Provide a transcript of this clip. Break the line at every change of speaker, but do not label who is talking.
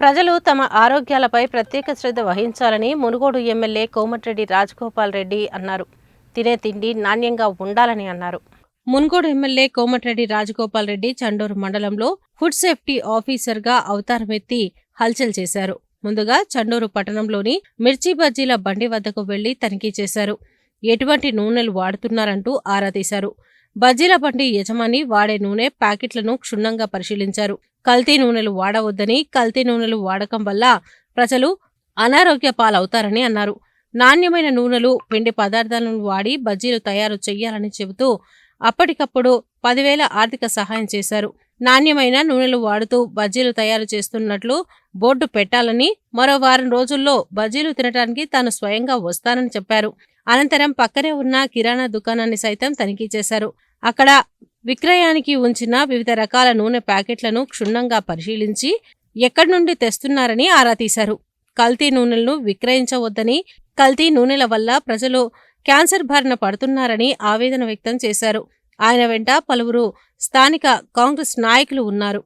ప్రజలు తమ ఆరోగ్యాలపై ప్రత్యేక శ్రద్ధ వహించాలని మునుగోడు ఎమ్మెల్యే కోమటిరెడ్డి రాజగోపాల్ రెడ్డి అన్నారు. తినే తిండి నాణ్యంగా ఉండాలని అన్నారు. మునుగోడు ఎమ్మెల్యే కోమటిరెడ్డి రాజగోపాల్ రెడ్డి చండూరు మండలంలో ఫుడ్ సేఫ్టీ ఆఫీసర్గా అవతారమెత్తి హల్చల్ చేశారు. ముందుగా చండూరు పట్టణంలోని మిర్చి బజ్జీల బండి వద్దకు వెళ్లి తనిఖీ చేశారు. ఎటువంటి నూనెలు వాడుతున్నారంటూ ఆరా తీశారు. బజ్జీల బండి యజమాని వాడే నూనె ప్యాకెట్లను క్షుణ్ణంగా పరిశీలించారు. కల్తీ నూనెలు వాడవద్దని, కల్తీ నూనెలు వాడకం వల్ల ప్రజలు అనారోగ్య పాలవుతారని అన్నారు. నాణ్యమైన నూనెలు, పిండి పదార్థాలను వాడి బజ్జీలు తయారు చేయాలని చెబుతూ అప్పటికప్పుడు 10,000 ఆర్థిక సహాయం చేశారు. నాణ్యమైన నూనెలు వాడుతూ బజ్జీలు తయారు చేస్తున్నట్లు బోర్డు పెట్టాలని, మరో వారం రోజుల్లో బజ్జీలు తినడానికి తాను స్వయంగా వస్తానని చెప్పారు. అనంతరం పక్కనే ఉన్న కిరాణా దుకాణాన్ని సైతం తనిఖీ చేశారు. అక్కడ విక్రయానికి ఉంచిన వివిధ రకాల నూనె ప్యాకెట్లను క్షుణ్ణంగా పరిశీలించి ఎక్కడి నుండి తెస్తున్నారని ఆరా తీశారు. కల్తీ నూనెలను విక్రయించవద్దని, కల్తీ నూనెల వల్ల ప్రజలు క్యాన్సర్ బారిన పడుతున్నారని ఆవేదన వ్యక్తం చేశారు. ఆయన వెంట పలువురు స్థానిక కాంగ్రెస్ నాయకులు ఉన్నారు.